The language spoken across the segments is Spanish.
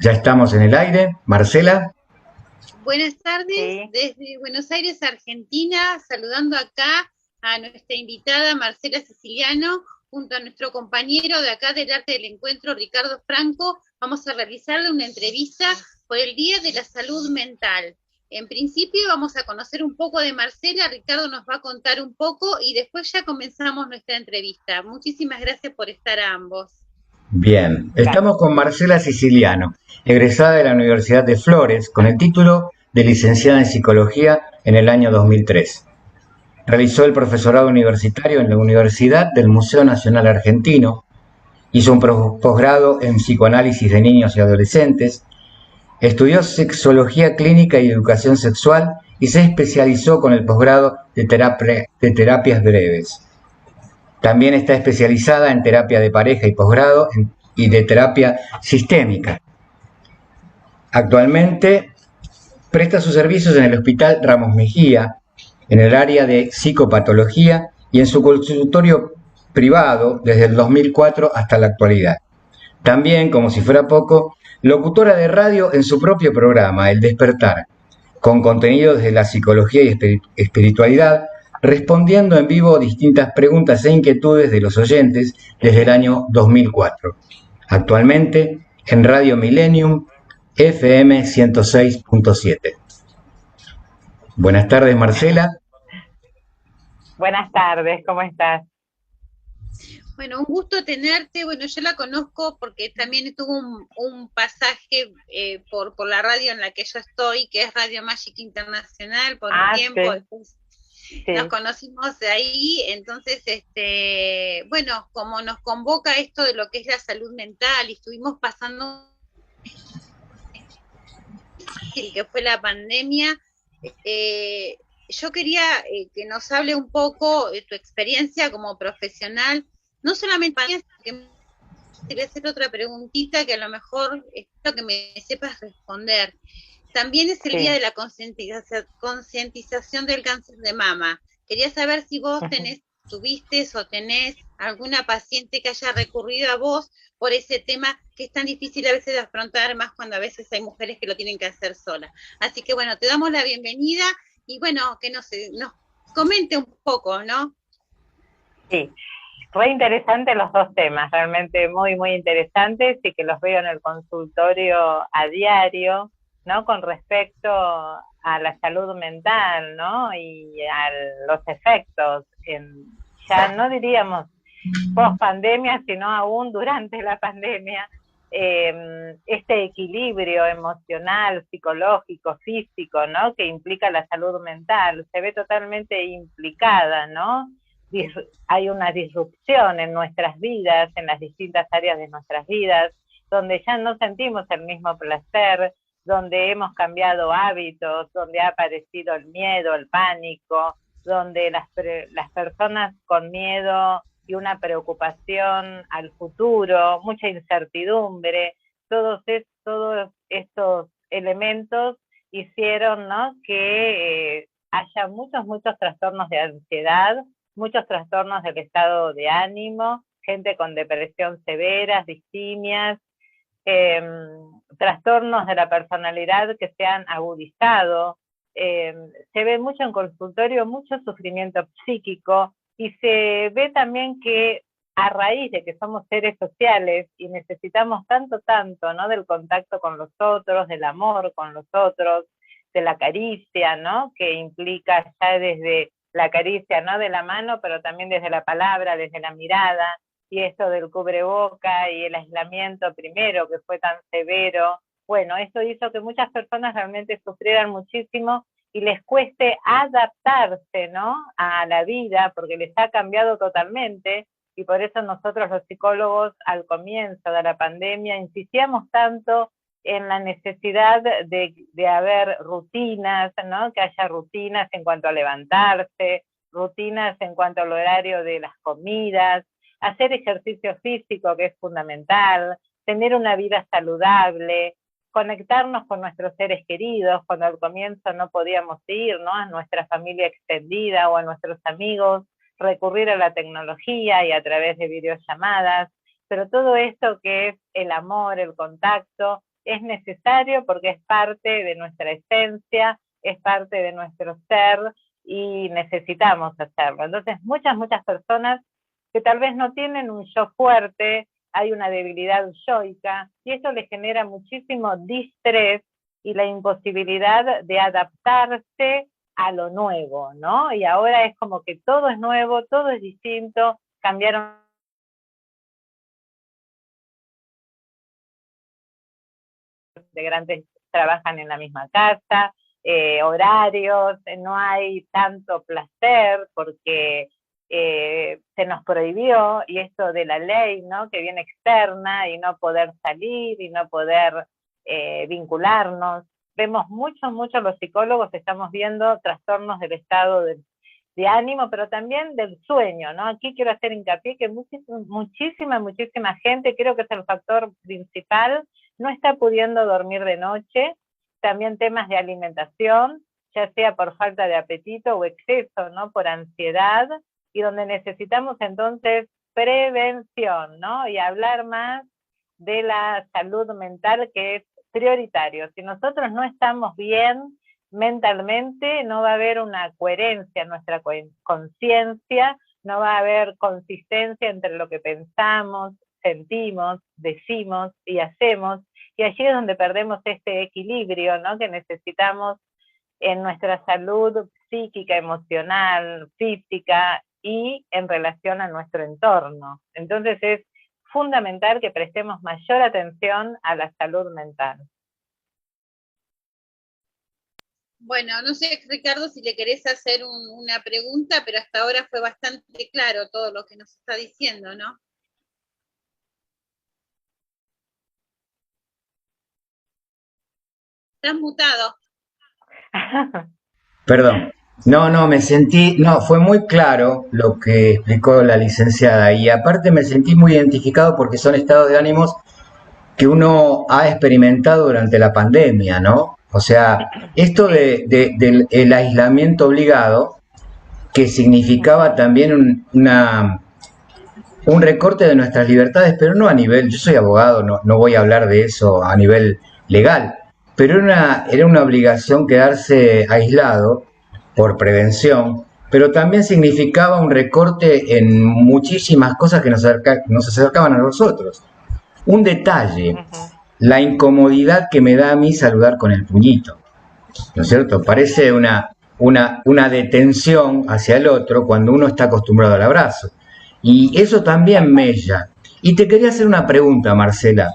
Ya estamos en el aire. Marcela. Buenas tardes, Sí. desde Buenos Aires, Argentina, saludando acá a nuestra invitada Marcela Siciliano, junto a nuestro compañero de acá del Arte del Encuentro, Ricardo Franco. Vamos a realizarle una entrevista por el Día de la Salud Mental. En principio vamos a conocer un poco de Marcela, Ricardo nos va a contar un poco y después ya comenzamos nuestra entrevista. Muchísimas gracias por estar a ambos. Bien, estamos con Marcela Siciliano, egresada de la Universidad de Flores, con el título de licenciada en Psicología en el año 2003. Realizó el profesorado universitario en la Universidad del Museo Nacional Argentino, hizo un posgrado en psicoanálisis de niños y adolescentes, estudió sexología clínica y educación sexual y se especializó con el posgrado de terapias breves. También está especializada en terapia de pareja y posgrado y de terapia sistémica. Actualmente presta sus servicios en el Hospital Ramos Mejía, en el área de psicopatología y en su consultorio privado desde el 2004 hasta la actualidad. También, como si fuera poco, locutora de radio en su propio programa, El Despertar, con contenidos de la psicología y espiritualidad, respondiendo en vivo distintas preguntas e inquietudes de los oyentes desde el año 2004. Actualmente en Radio Millennium FM 106.7. Buenas tardes, Marcela. Buenas tardes, ¿cómo estás? Bueno, un gusto tenerte. Bueno, yo la conozco porque también tuvo un pasaje por la radio en la que yo estoy, que es Radio Magic Internacional, por un tiempo. Sí. Después Sí. nos conocimos de ahí. Entonces, bueno, como nos convoca esto de lo que es la salud mental, y estuvimos pasando que fue la pandemia, yo quería que nos hable un poco de tu experiencia como profesional, no solamente que te voy a hacer otra preguntita que a lo mejor espero que me sepas responder. También es el día de la concientización del cáncer de mama. Quería saber si vos tuviste o tenés alguna paciente que haya recurrido a vos por ese tema que es tan difícil a veces de afrontar, más cuando a veces hay mujeres que lo tienen que hacer solas. Así que bueno, te damos la bienvenida y bueno, que nos comente un poco, ¿no? Sí, fue interesante los dos temas, realmente muy, muy interesantes y que los veo en el consultorio a diario, ¿no? Con respecto a la salud mental, ¿no? Y a los efectos, ya no diríamos post pandemia, sino aún durante la pandemia, este equilibrio emocional, psicológico, físico, ¿no? Que implica la salud mental, se ve totalmente implicada, ¿no? Hay una disrupción en nuestras vidas, en las distintas áreas de nuestras vidas, donde ya no sentimos el mismo placer, donde hemos cambiado hábitos, donde ha aparecido el miedo, el pánico, donde las personas con miedo y una preocupación al futuro, mucha incertidumbre, todos estos elementos hicieron, ¿no?, que haya muchos trastornos de ansiedad, muchos trastornos del estado de ánimo, gente con depresión severas, distimias, trastornos de la personalidad que se han agudizado. Se ve mucho en consultorio, mucho sufrimiento psíquico, y se ve también que a raíz de que somos seres sociales y necesitamos tanto, ¿no?, del contacto con los otros, del amor con los otros, de la caricia, ¿no?, que implica ya desde la caricia, ¿no?, de la mano, pero también desde la palabra, desde la mirada, y esto del cubreboca y el aislamiento primero, que fue tan severo. Bueno, esto hizo que muchas personas realmente sufrieran muchísimo y les cueste adaptarse, ¿no?, a la vida, porque les ha cambiado totalmente, y por eso nosotros los psicólogos al comienzo de la pandemia insistíamos tanto en la necesidad de haber rutinas, ¿no?, que haya rutinas en cuanto a levantarse, rutinas en cuanto al horario de las comidas, hacer ejercicio físico, que es fundamental, tener una vida saludable, conectarnos con nuestros seres queridos, cuando al comienzo no podíamos ir, ¿no?, a nuestra familia extendida o a nuestros amigos, recurrir a la tecnología y a través de videollamadas, pero todo esto que es el amor, el contacto, es necesario porque es parte de nuestra esencia, es parte de nuestro ser y necesitamos hacerlo. Entonces, muchas personas que tal vez no tienen un yo fuerte, hay una debilidad yoica, y eso les genera muchísimo distrés y la imposibilidad de adaptarse a lo nuevo, ¿no? Y ahora es como que todo es nuevo, todo es distinto, cambiaron de grandes, trabajan en la misma casa, horarios, no hay tanto placer porque se nos prohibió, y esto de la ley, ¿no? Que viene externa, y no poder salir y no poder vincularnos. Vemos muchos los psicólogos estamos viendo trastornos del estado de ánimo, pero también del sueño, ¿no? Aquí quiero hacer hincapié que muchísima gente, creo que es el factor principal, no está pudiendo dormir de noche. También temas de alimentación, ya sea por falta de apetito o exceso, ¿no? Por ansiedad, y donde necesitamos entonces prevención, ¿no? Y hablar más de la salud mental, que es prioritario. Si nosotros no estamos bien mentalmente, no va a haber una coherencia en nuestra conciencia, no va a haber consistencia entre lo que pensamos, sentimos, decimos y hacemos, y allí es donde perdemos este equilibrio, ¿no? Que necesitamos en nuestra salud psíquica, emocional, física y en relación a nuestro entorno. Entonces es fundamental que prestemos mayor atención a la salud mental. Bueno, no sé, Ricardo, si le querés hacer una pregunta, pero hasta ahora fue bastante claro todo lo que nos está diciendo, ¿no? Estás mutado. Perdón. No, fue muy claro lo que explicó la licenciada y aparte me sentí muy identificado porque son estados de ánimos que uno ha experimentado durante la pandemia, ¿no? O sea, esto del aislamiento obligado, que significaba también un recorte de nuestras libertades, pero no a nivel, yo soy abogado, no voy a hablar de eso a nivel legal, pero era una obligación quedarse aislado por prevención, pero también significaba un recorte en muchísimas cosas que nos acercaban a nosotros. Un detalle, la incomodidad que me da a mí saludar con el puñito, ¿no es cierto? Parece una detención hacia el otro cuando uno está acostumbrado al abrazo. Y eso también mella. Y te quería hacer una pregunta, Marcela.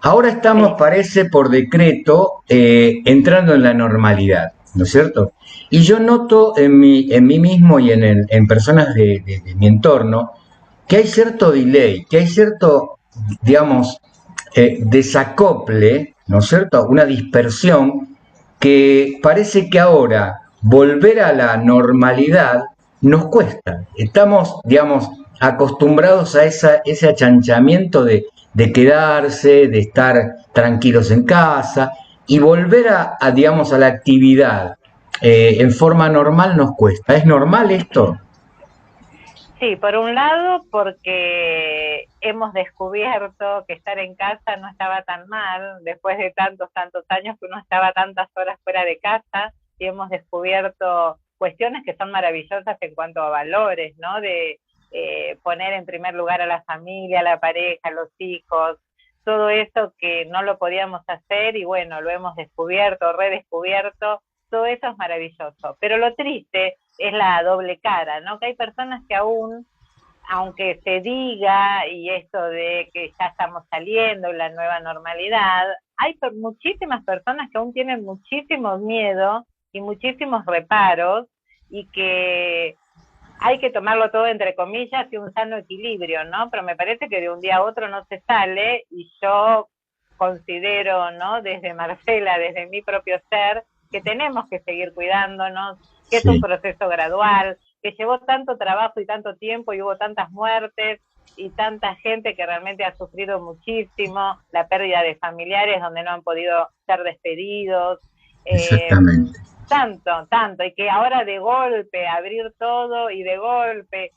Ahora estamos, parece, por decreto, entrando en la normalidad, ¿no es cierto? Y yo noto en mí mismo y en personas de mi entorno que hay cierto delay, que hay cierto, digamos, desacople, ¿no es cierto? Una dispersión que parece que ahora volver a la normalidad nos cuesta. Estamos, digamos, acostumbrados a ese achanchamiento de quedarse, de estar tranquilos en casa y volver digamos, a la actividad en forma normal nos cuesta. ¿Es normal esto? Sí, por un lado porque hemos descubierto que estar en casa no estaba tan mal, después de tantos años que uno estaba tantas horas fuera de casa, y hemos descubierto cuestiones que son maravillosas en cuanto a valores, ¿no? De poner en primer lugar a la familia, a la pareja, a los hijos, todo eso que no lo podíamos hacer, y bueno, lo hemos descubierto, redescubierto, todo eso es maravilloso. Pero lo triste es la doble cara, ¿no? Que hay personas que aún, aunque se diga, y esto de que ya estamos saliendo en la nueva normalidad, hay muchísimas personas que aún tienen muchísimo miedo y muchísimos reparos, y que hay que tomarlo todo entre comillas y un sano equilibrio, ¿no? Pero me parece que de un día a otro no se sale, y yo considero, ¿no? Desde Marcela, desde mi propio ser, que tenemos que seguir cuidándonos, que es un proceso gradual, que llevó tanto trabajo y tanto tiempo, y hubo tantas muertes y tanta gente que realmente ha sufrido muchísimo, la pérdida de familiares donde no han podido ser despedidos. Exactamente. Tanto, y que ahora de golpe abrir todo, y de golpe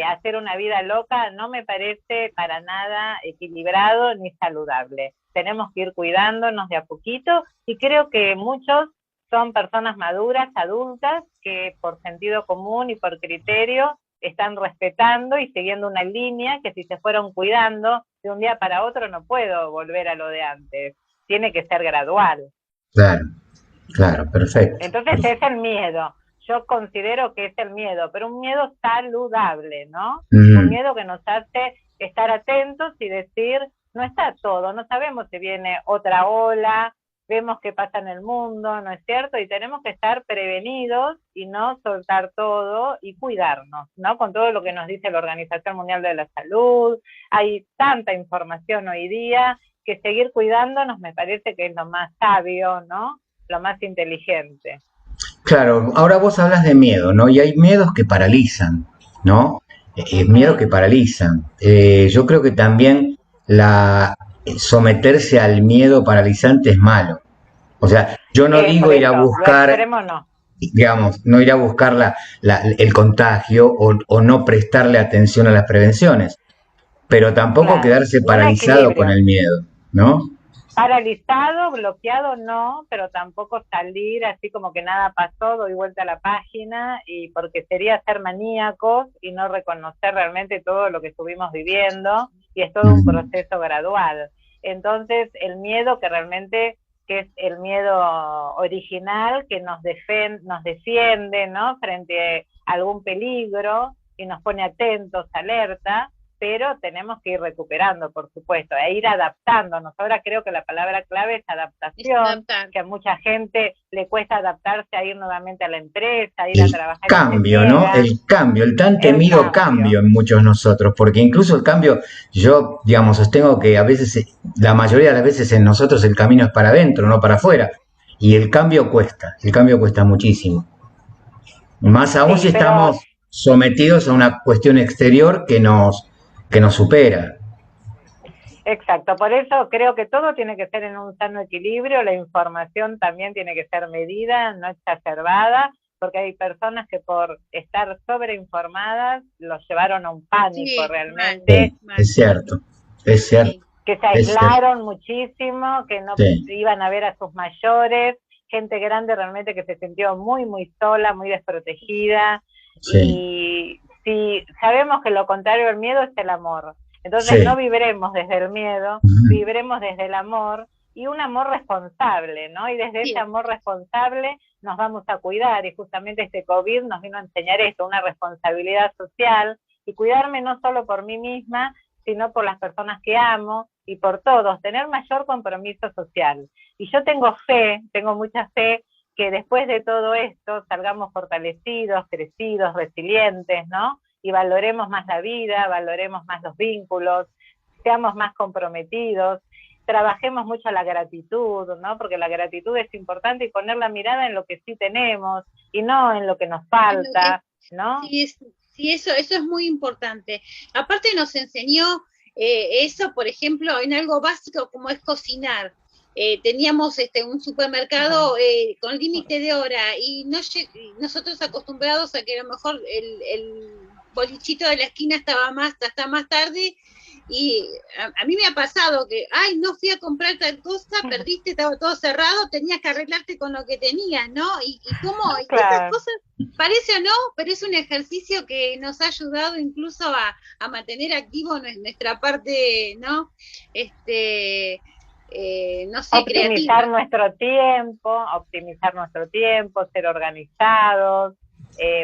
hacer una vida loca no me parece para nada equilibrado ni saludable. Tenemos que ir cuidándonos de a poquito y creo que muchos son personas maduras, adultas, que por sentido común y por criterio están respetando y siguiendo una línea que si se fueron cuidando de un día para otro no puedo volver a lo de antes. Tiene que ser gradual. Claro, claro, perfecto. Entonces es el miedo. Yo considero que es el miedo, pero un miedo saludable, ¿no? Un miedo que nos hace estar atentos y decir, no está todo, no sabemos si viene otra ola, vemos qué pasa en el mundo, ¿no es cierto? Y tenemos que estar prevenidos y no soltar todo y cuidarnos, ¿no? Con todo lo que nos dice la Organización Mundial de la Salud, hay tanta información hoy día que seguir cuidándonos me parece que es lo más sabio, ¿no? Lo más inteligente. Claro, ahora vos hablas de miedo, ¿no? Y hay miedos que paralizan, ¿no? Miedos que paralizan. Yo creo que también someterse al miedo paralizante es malo. O sea, yo no digo ir a buscar, no. digamos, no ir a buscar el contagio o no prestarle atención a las prevenciones, pero tampoco quedarse paralizado con el miedo, ¿no? Paralizado, bloqueado no, pero tampoco salir así como que nada pasó, doy vuelta a la página, y porque sería ser maníacos y no reconocer realmente todo lo que estuvimos viviendo, y es todo un proceso gradual. Entonces el miedo que realmente, que es el miedo original, que nos defiende, ¿no? Frente a algún peligro y nos pone atentos, alerta, pero tenemos que ir recuperando, por supuesto, e ir adaptándonos. Ahora creo que la palabra clave es adaptación, que a mucha gente le cuesta adaptarse a ir nuevamente a la empresa, ir a trabajar. Cambio, ¿no? El tan temido cambio en muchos de nosotros, porque incluso el cambio, yo, digamos, sostengo que a veces, la mayoría de las veces en nosotros el camino es para adentro, no para afuera, y el cambio cuesta muchísimo. Más aún si estamos sometidos a una cuestión exterior que nos supera. Exacto, por eso creo que todo tiene que ser en un sano equilibrio, la información también tiene que ser medida, no exacerbada, porque hay personas que por estar sobreinformadas los llevaron a un pánico realmente. Es cierto, es cierto. Que se aislaron muchísimo, que no iban a ver a sus mayores, gente grande realmente que se sintió muy, muy sola, muy desprotegida, y si sabemos que lo contrario del miedo es el amor. Entonces no vibremos desde el miedo, vibremos desde el amor, y un amor responsable, ¿no? Y desde ese amor responsable nos vamos a cuidar, y justamente este COVID nos vino a enseñar esto, una responsabilidad social, y cuidarme no solo por mí misma, sino por las personas que amo y por todos, tener mayor compromiso social. Y yo tengo mucha fe, que después de todo esto salgamos fortalecidos, crecidos, resilientes, ¿no? Y valoremos más la vida, valoremos más los vínculos, seamos más comprometidos, trabajemos mucho la gratitud, ¿no? Porque la gratitud es importante, y poner la mirada en lo que sí tenemos y no en lo que nos falta, ¿no? Sí, eso es muy importante. Aparte nos enseñó eso, por ejemplo, en algo básico como es cocinar. Teníamos un supermercado con límite de hora, y nosotros acostumbrados a que a lo mejor el bolichito de la esquina estaba hasta más tarde, y a mí me ha pasado que, no fui a comprar tal cosa, perdiste, estaba todo cerrado, tenías que arreglarte con lo que tenías, ¿no? Y cómo esas cosas, parece o no, pero es un ejercicio que nos ha ayudado incluso a mantener activo nuestra parte, ¿no? No sé, optimizar nuestro tiempo, ser organizados,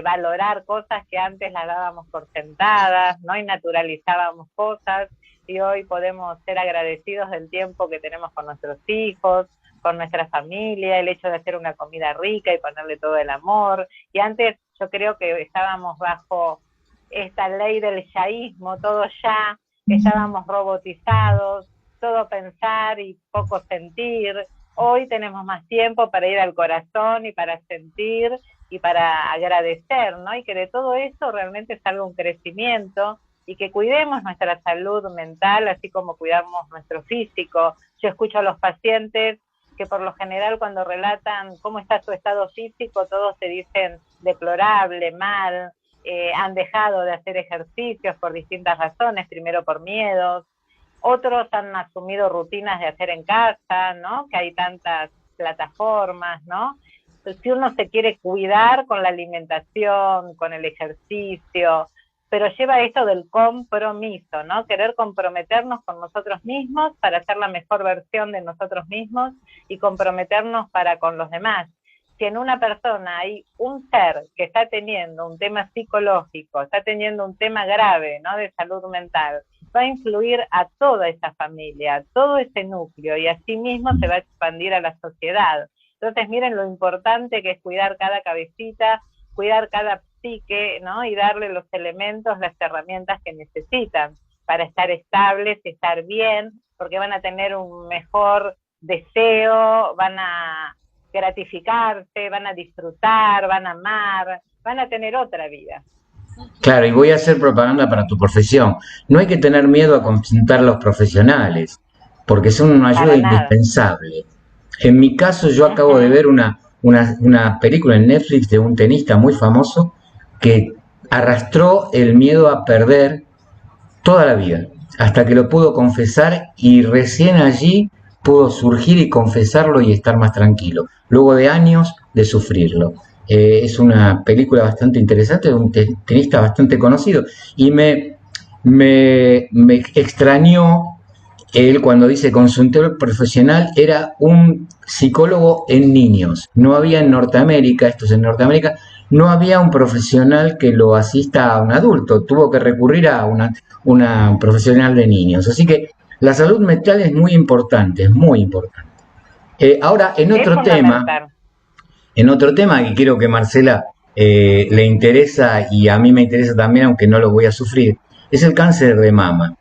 valorar cosas que antes las dábamos por sentadas, ¿no? Y naturalizábamos cosas, y hoy podemos ser agradecidos del tiempo que tenemos con nuestros hijos, con nuestra familia, el hecho de hacer una comida rica y ponerle todo el amor. Y antes yo creo que estábamos bajo esta ley del yaísmo, todo ya, estábamos robotizados, todo pensar y poco sentir. Hoy tenemos más tiempo para ir al corazón y para sentir y para agradecer, ¿no? Y que de todo eso realmente salga un crecimiento, y que cuidemos nuestra salud mental, así como cuidamos nuestro físico. Yo escucho a los pacientes que por lo general cuando relatan cómo está su estado físico, todos se dicen deplorable, mal, han dejado de hacer ejercicios por distintas razones, primero por miedos, otros han asumido rutinas de hacer en casa, ¿no? Que hay tantas plataformas, ¿no? Entonces, si uno se quiere cuidar con la alimentación, con el ejercicio, pero lleva esto del compromiso, ¿no? Querer comprometernos con nosotros mismos para ser la mejor versión de nosotros mismos y comprometernos para con los demás. Si en una persona hay un ser que está teniendo un tema psicológico, está teniendo un tema grave, ¿no? De salud mental, va a influir a toda esa familia, a todo ese núcleo, y así mismo se va a expandir a la sociedad. Entonces, miren lo importante que es cuidar cada cabecita, cuidar cada psique, ¿no? Y darle los elementos, las herramientas que necesitan para estar estables, estar bien, porque van a tener un mejor deseo, van a gratificarse, van a disfrutar, van a amar, van a tener otra vida. Claro, y voy a hacer propaganda para tu profesión. No hay que tener miedo a consultar a los profesionales, porque son una ayuda Para nada. indispensable. En mi caso, yo acabo de ver una película en Netflix de un tenista muy famoso que arrastró el miedo a perder toda la vida, hasta que lo pudo confesar y recién allí pudo surgir y confesarlo y estar más tranquilo, luego de años de sufrirlo. Es una película bastante interesante de un tenista bastante conocido y me extrañó él cuando dice consultor profesional era un psicólogo en niños. No había en Norteamérica, esto es en Norteamérica, no había un profesional que lo asista a un adulto, tuvo que recurrir a una profesional de niños. Así que la salud mental es muy importante, es muy importante. Ahora, en otro tema que quiero que Marcela le interesa y a mí me interesa también, aunque no lo voy a sufrir, es el cáncer de mama.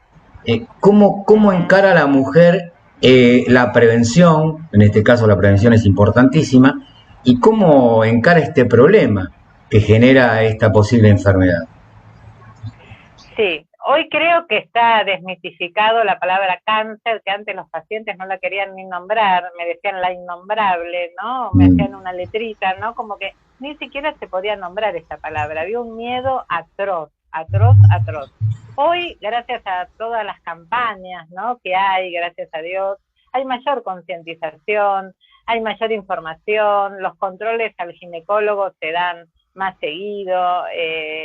¿Cómo encara la mujer la prevención? En este caso la prevención es importantísima. ¿Y cómo encara este problema que genera esta posible enfermedad? Sí, hoy creo que está desmitificado la palabra cáncer, que antes los pacientes no la querían ni nombrar, me decían la innombrable, ¿no? Me hacían una letrita, ¿no? Como que ni siquiera se podía nombrar esta palabra, había un miedo atroz, atroz, atroz. Hoy, gracias a todas las campañas, ¿no? Que hay, gracias a Dios, hay mayor concientización, hay mayor información, los controles al ginecólogo se dan más seguido,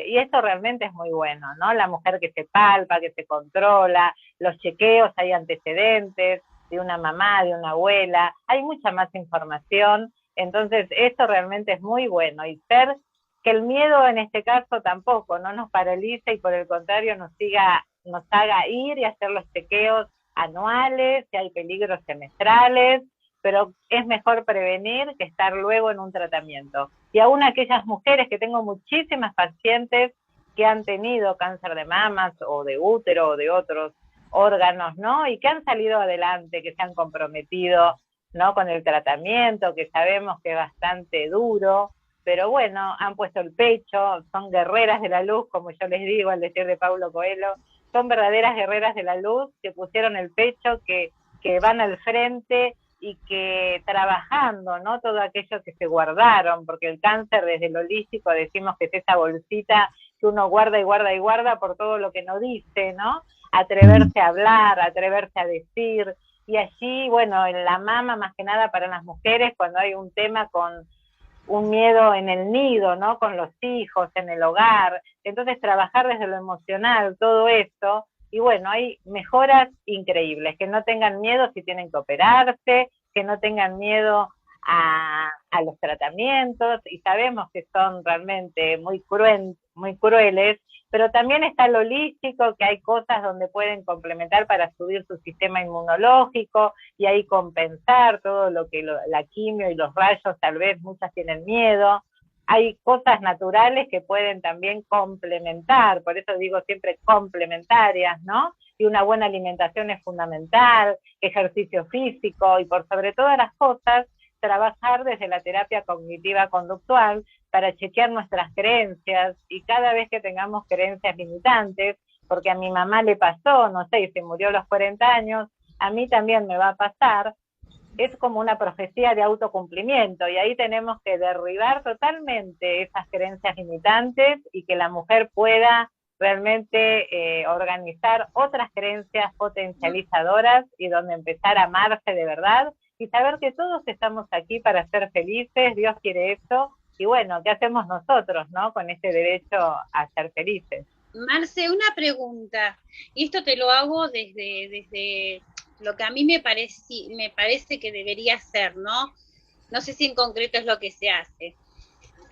y esto realmente es muy bueno, ¿no? La mujer que se palpa, que se controla, los chequeos, hay antecedentes de una mamá, de una abuela, hay mucha más información, entonces esto realmente es muy bueno, y ser que el miedo en este caso tampoco no nos paralice y por el contrario nos haga ir y hacer los chequeos anuales, si hay peligros semestrales, pero es mejor prevenir que estar luego en un tratamiento. Y aún aquellas mujeres, que tengo muchísimas pacientes que han tenido cáncer de mamas o de útero o de otros órganos, ¿no? Y que han salido adelante, que se han comprometido, ¿no? Con el tratamiento, que sabemos que es bastante duro, pero bueno, han puesto el pecho, son guerreras de la luz, como yo les digo al decir de Paulo Coelho, son verdaderas guerreras de la luz que pusieron el pecho, que van al frente y que trabajando, ¿no? Todo aquello que se guardaron, porque el cáncer desde lo holístico decimos que es esa bolsita que uno guarda y guarda y guarda por todo lo que no dice, ¿no? Atreverse a hablar, atreverse a decir, y allí, bueno, en la mama, más que nada para las mujeres, cuando hay un tema con un miedo en el nido, ¿no? Con los hijos, en el hogar, entonces trabajar desde lo emocional, todo esto, y bueno, hay mejoras increíbles, que no tengan miedo si tienen que operarse, que no tengan miedo a los tratamientos, y sabemos que son realmente muy crueles, pero también está lo holístico, que hay cosas donde pueden complementar para subir su sistema inmunológico y ahí compensar todo lo que la quimio y los rayos, tal vez muchas tienen miedo. Hay cosas naturales que pueden también complementar, por eso digo siempre complementarias, ¿no? Y una buena alimentación es fundamental, ejercicio físico y por sobre todas las cosas, trabajar desde la terapia cognitiva conductual para chequear nuestras creencias y cada vez que tengamos creencias limitantes, porque a mi mamá le pasó, no sé, y se murió a los 40 años, a mí también me va a pasar, es como una profecía de autocumplimiento, y ahí tenemos que derribar totalmente esas creencias limitantes y que la mujer pueda realmente organizar otras creencias potencializadoras y donde empezar a amarse de verdad y saber que todos estamos aquí para ser felices, Dios quiere eso, y bueno, ¿qué hacemos nosotros, no? Con este derecho a ser felices. Marce, una pregunta, y esto te lo hago desde lo que a mí me parece que debería ser, ¿no? No sé si en concreto es lo que se hace.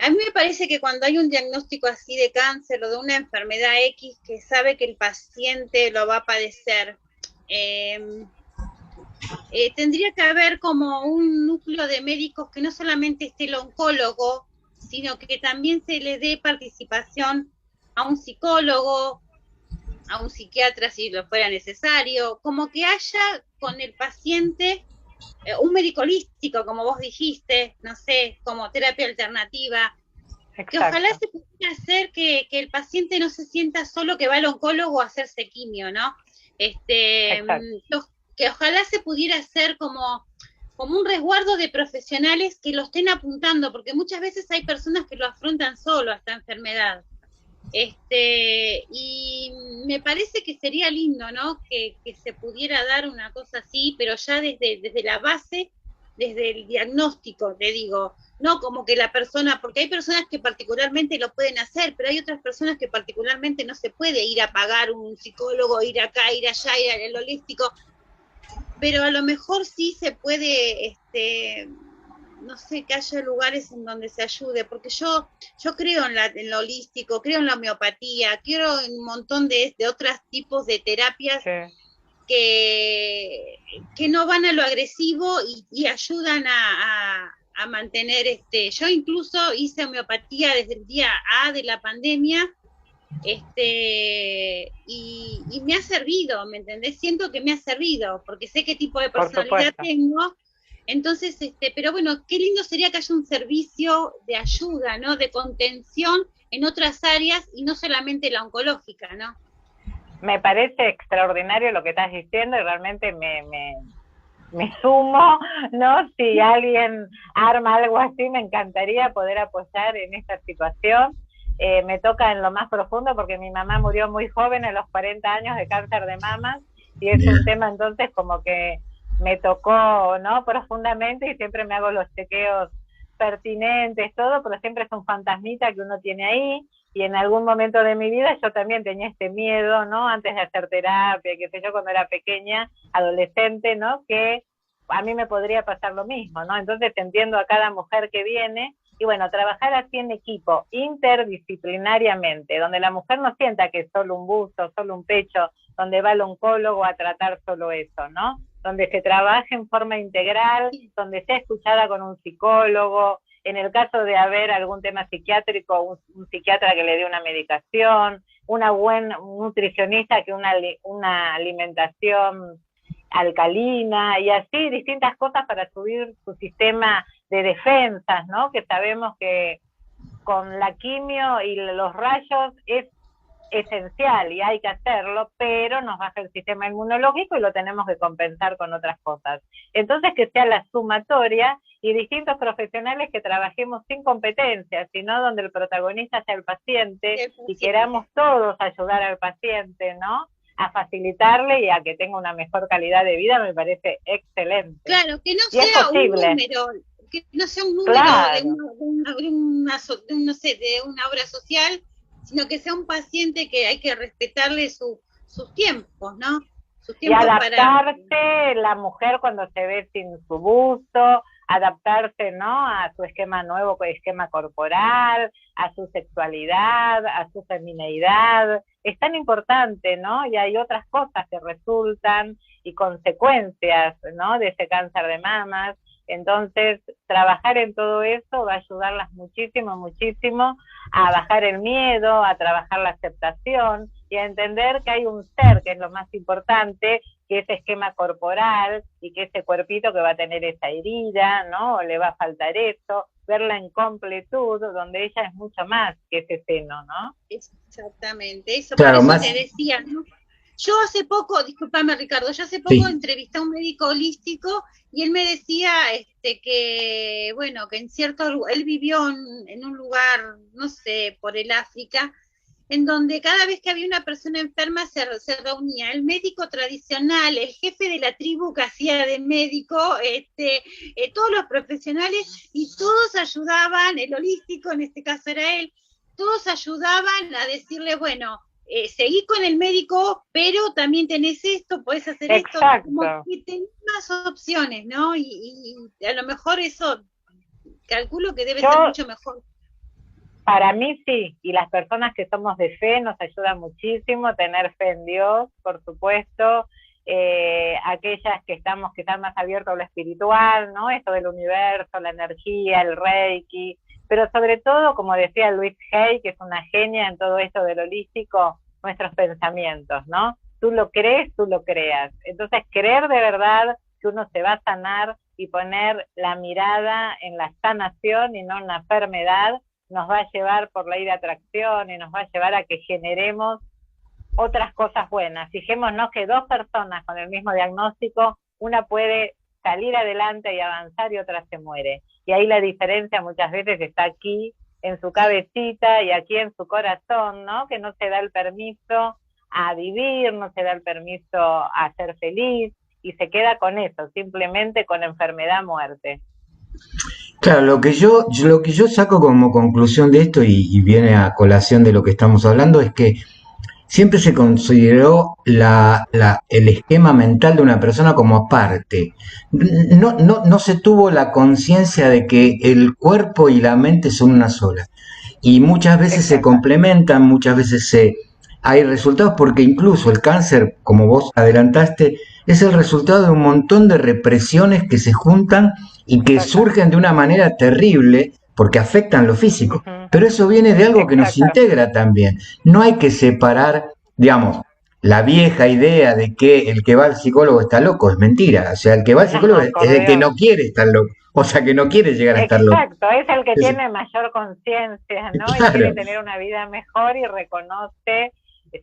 A mí me parece que cuando hay un diagnóstico así de cáncer o de una enfermedad X que sabe que el paciente lo va a padecer, tendría que haber como un núcleo de médicos que no solamente esté el oncólogo, sino que también se le dé participación a un psicólogo, a un psiquiatra si lo fuera necesario, como que haya con el paciente un médico holístico, como vos dijiste, no sé, como terapia alternativa, Exacto. que ojalá se pudiera hacer que el paciente no se sienta solo que va al oncólogo a hacerse quimio, ¿no? Que ojalá se pudiera hacer como un resguardo de profesionales que lo estén apuntando, porque muchas veces hay personas que lo afrontan solo a esta enfermedad. Y me parece que sería lindo, ¿no? Que se pudiera dar una cosa así, pero ya desde la base, desde el diagnóstico, te digo, no como que la persona, porque hay personas que particularmente lo pueden hacer, pero hay otras personas que particularmente no se puede ir a pagar un psicólogo, ir acá, ir allá, ir al holístico, pero a lo mejor sí se puede, no sé, que haya lugares en donde se ayude, porque yo creo en lo holístico, creo en la homeopatía, creo en un montón de otros tipos de terapias que no van a lo agresivo y ayudan a mantener, yo incluso hice homeopatía desde el día A de la pandemia, y me ha servido, ¿me entendés? Siento que me ha servido, porque sé qué tipo de personalidad tengo. Entonces, pero bueno, qué lindo sería que haya un servicio de ayuda, ¿no? De contención en otras áreas y no solamente la oncológica, ¿no? Me parece extraordinario lo que estás diciendo y realmente me sumo, ¿no? Si alguien arma algo así, me encantaría poder apoyar en esta situación. Me toca en lo más profundo porque mi mamá murió muy joven, a los 40 años, de cáncer de mamas, y es un tema entonces como que me tocó, ¿no? Profundamente, y siempre me hago los chequeos pertinentes, todo, pero siempre es un fantasmita que uno tiene ahí, y en algún momento de mi vida yo también tenía este miedo, ¿no? Antes de hacer terapia, qué sé yo, cuando era pequeña, adolescente, ¿no? Que a mí me podría pasar lo mismo, ¿no? Entonces entiendo a cada mujer que viene, y bueno, trabajar así en equipo, interdisciplinariamente, donde la mujer no sienta que es solo un busto, solo un pecho, donde va el oncólogo a tratar solo eso, ¿no? Donde se trabaje en forma integral, donde sea escuchada con un psicólogo, en el caso de haber algún tema psiquiátrico, un psiquiatra que le dé una medicación, una buena nutricionista que una alimentación alcalina, y así distintas cosas para subir su sistema de defensas, ¿no? Que sabemos que con la quimio y los rayos es esencial y hay que hacerlo, pero nos baja el sistema inmunológico y lo tenemos que compensar con otras cosas. Entonces, que sea la sumatoria y distintos profesionales que trabajemos sin competencias, sino donde el protagonista sea el paciente y queramos todos ayudar al paciente, ¿no? A facilitarle y a que tenga una mejor calidad de vida, me parece excelente. Claro, que no sea un número, que no sea un número de una obra social, sino que sea un paciente que hay que respetarle sus tiempos, ¿no? Sus tiempos, y adaptarse la mujer cuando se ve sin su busto, adaptarse, ¿no? A su esquema nuevo, esquema corporal, a su sexualidad, a su femineidad. Es tan importante, ¿no? Y hay otras cosas que resultan y consecuencias, ¿no? De ese cáncer de mamas. Entonces, trabajar en todo eso va a ayudarlas muchísimo, muchísimo a bajar el miedo, a trabajar la aceptación y a entender que hay un ser, que es lo más importante, que ese esquema corporal y que ese cuerpito que va a tener esa herida, ¿no? O le va a faltar eso, verla en completud, donde ella es mucho más que ese seno, ¿no? Exactamente, eso, claro, por eso más, te decía, ¿no? Yo hace poco, discúlpame Ricardo, yo hace poco Sí. entrevisté a un médico holístico y él me decía que, bueno, que en cierto lugar, él vivió en un lugar, no sé, por el África, en donde cada vez que había una persona enferma se reunía el médico tradicional, el jefe de la tribu que hacía de médico, todos los profesionales, y todos ayudaban, el holístico en este caso era él, todos ayudaban a decirle, bueno, seguí con el médico, pero también tenés esto, podés hacer esto, como Exacto. que tenés más opciones, ¿no? Y a lo mejor eso, calculo que debe ser Yo, mucho mejor. para mí sí, y las personas que somos de fe nos ayuda muchísimo tener fe en Dios, por supuesto, aquellas que estamos quizás más abiertos a lo espiritual, ¿no? Esto del universo, la energía, el Reiki, pero sobre todo, como decía Luis Hay, que es una genia en todo esto del holístico, nuestros pensamientos, ¿no? Tú lo crees, tú lo creas. Entonces, creer de verdad que uno se va a sanar y poner la mirada en la sanación y no en la enfermedad, nos va a llevar por ley de atracción y nos va a llevar a que generemos otras cosas buenas. Fijémonos que dos personas con el mismo diagnóstico, una puede salir adelante y avanzar y otra se muere. Y ahí la diferencia muchas veces está aquí en su cabecita y aquí en su corazón, ¿no? Que no se da el permiso a vivir, no se da el permiso a ser feliz y se queda con eso, simplemente con enfermedad, muerte. Claro, lo que yo saco como conclusión de esto y viene a colación de lo que estamos hablando es que siempre se consideró el esquema mental de una persona como aparte. No se tuvo la conciencia de que el cuerpo y la mente son una sola. Y muchas veces se Exacto. complementan, hay resultados porque incluso el cáncer, como vos adelantaste, es el resultado de un montón de represiones que se juntan y que surgen de una manera terrible porque afectan lo físico. Uh-huh. Pero eso viene de algo que nos Exacto. integra también. No hay que separar, digamos, la vieja idea de que el que va al psicólogo está loco, es mentira. O sea, el que va al psicólogo No, es por el que Dios. no quiere estar loco, o sea, que no quiere llegar a estar loco. Exacto, es el que Entonces, tiene mayor conciencia, ¿no? Y quiere claro, tener una vida mejor y reconoce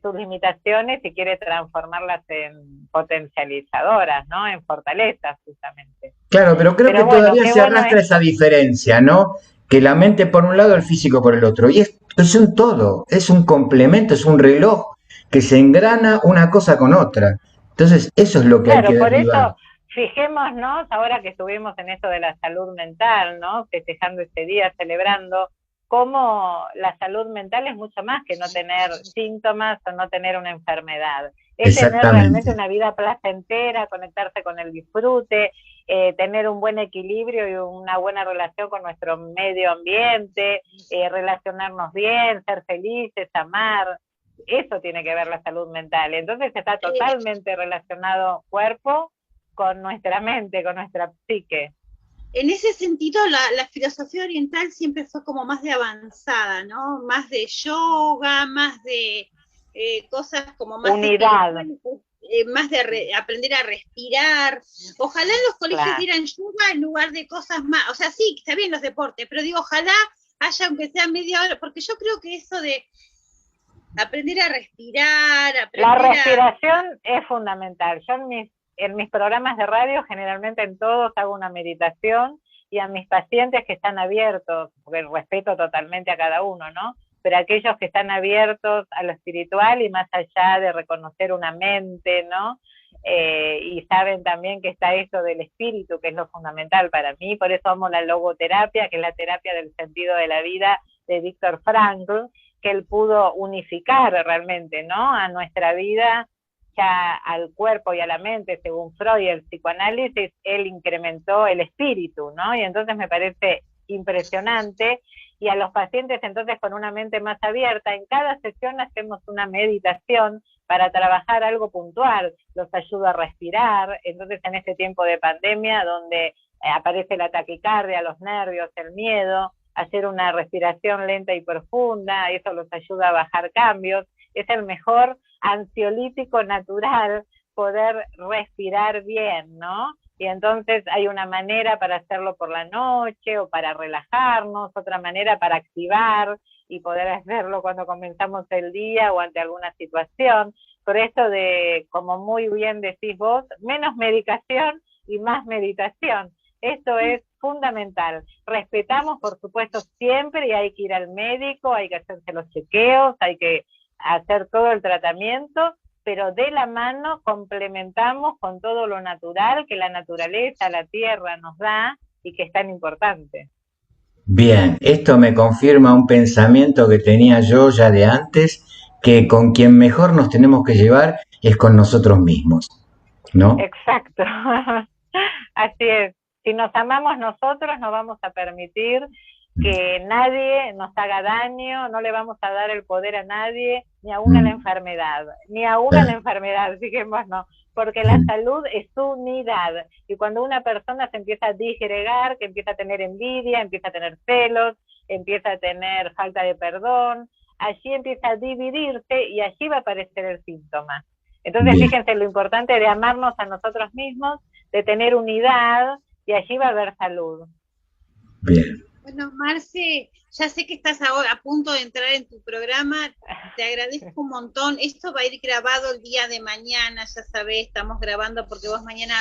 sus limitaciones y quiere transformarlas en potencializadoras, ¿no? En fortalezas, justamente. claro, pero creo que Pero bueno, todavía qué se bueno arrastra esa esto. diferencia, ¿no? Que la mente por un lado, el físico por el otro. Y es un todo, es un complemento, es un reloj que se engrana una cosa con otra. Entonces, eso es lo que hay que Claro, por derribar. eso fijémonos, ahora que estuvimos en esto de la salud mental, ¿no? Festejando este día, celebrando, cómo la salud mental es mucho más que no tener síntomas o no tener una enfermedad. Es tener realmente Exactamente. una vida placentera, conectarse con el disfrute, tener un buen equilibrio y una buena relación con nuestro medio ambiente, relacionarnos bien, ser felices, amar. Eso tiene que ver la salud mental. Entonces está Eh, totalmente relacionado cuerpo con nuestra mente, con nuestra psique. en ese sentido, la filosofía oriental siempre fue como más de avanzada, ¿no? Más de yoga, más de cosas como más Unidad, espirituales, más de aprender a respirar. Ojalá en los colegios claro. dieran yoga en lugar de cosas más, o sea, sí, está bien los deportes, pero digo, ojalá haya aunque sea media hora, porque yo creo que eso de aprender a respirar, La aprender a... respiración es fundamental. Yo en mis programas de radio, generalmente en todos hago una meditación y a mis pacientes que están abiertos, porque respeto totalmente a cada uno, ¿no? Pero aquellos que están abiertos a lo espiritual y más allá de reconocer una mente, ¿no? Y saben también que está eso del espíritu, que es lo fundamental para mí, por eso amo la logoterapia, que es la terapia del sentido de la vida de Viktor Frankl, que él pudo unificar realmente, ¿no? A nuestra vida, ya al cuerpo y a la mente, según Freud y el psicoanálisis, él incrementó el espíritu, ¿no? Y entonces me parece impresionante. Y a los pacientes entonces con una mente más abierta, en cada sesión hacemos una meditación para trabajar algo puntual, los ayuda a respirar. Entonces en este tiempo de pandemia donde aparece la taquicardia, los nervios, el miedo, hacer una respiración lenta y profunda, eso los ayuda a bajar cambios, es el mejor ansiolítico natural poder respirar bien, ¿no? Y entonces hay una manera para hacerlo por la noche o para relajarnos, otra manera para activar y poder hacerlo cuando comenzamos el día o ante alguna situación. por esto de, como muy bien decís vos, menos medicación y más meditación. Esto es fundamental. Respetamos, por supuesto, siempre, y hay que ir al médico, hay que hacerse los chequeos, hay que hacer todo el tratamiento, pero de la mano complementamos con todo lo natural que la naturaleza, la tierra nos da y que es tan importante. Bien, esto me confirma un pensamiento que tenía yo ya de antes, que con quien mejor nos tenemos que llevar es con nosotros mismos, ¿no? Exacto. Así es. Si nos amamos nosotros, no vamos a permitir que nadie nos haga daño, no le vamos a dar el poder a nadie, ni aún a la enfermedad, ni aún a la enfermedad, fijémonos, no, porque la salud es unidad, y cuando una persona se empieza a disgregar, que empieza a tener envidia, empieza a tener celos, empieza a tener falta de perdón, allí empieza a dividirse y allí va a aparecer el síntoma. Entonces, Bien. fíjense lo importante de amarnos a nosotros mismos, de tener unidad, y allí va a haber salud. Bien. Bueno, Marce, ya sé que estás ahora a punto de entrar en tu programa, te agradezco un montón. Esto va a ir grabado el día de mañana, ya sabés, estamos grabando porque vos mañana,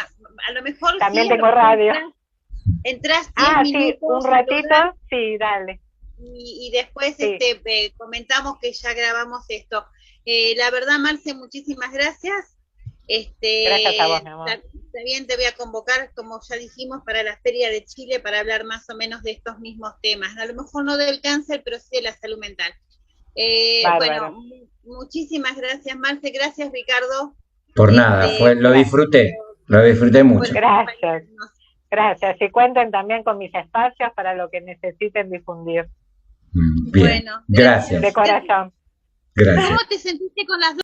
a lo mejor también sí, tengo radio. Entrás 10 minutos. Sí, un ratito, sí, dale. Y después sí. comentamos que ya grabamos esto. La verdad, Marce, muchísimas gracias. Gracias a vos, mi amor. Está bien, te voy a convocar, como ya dijimos, para la Feria de Chile para hablar más o menos de estos mismos temas. A lo mejor no del cáncer, pero sí de la salud mental. Bueno, muchísimas gracias, Marce. Gracias, Ricardo. Por nada, lo disfruté mucho. Gracias. Gracias. Y cuenten también con mis espacios para lo que necesiten difundir. Bien. Bueno, gracias. De corazón. Gracias. ¿Cómo te sentiste con las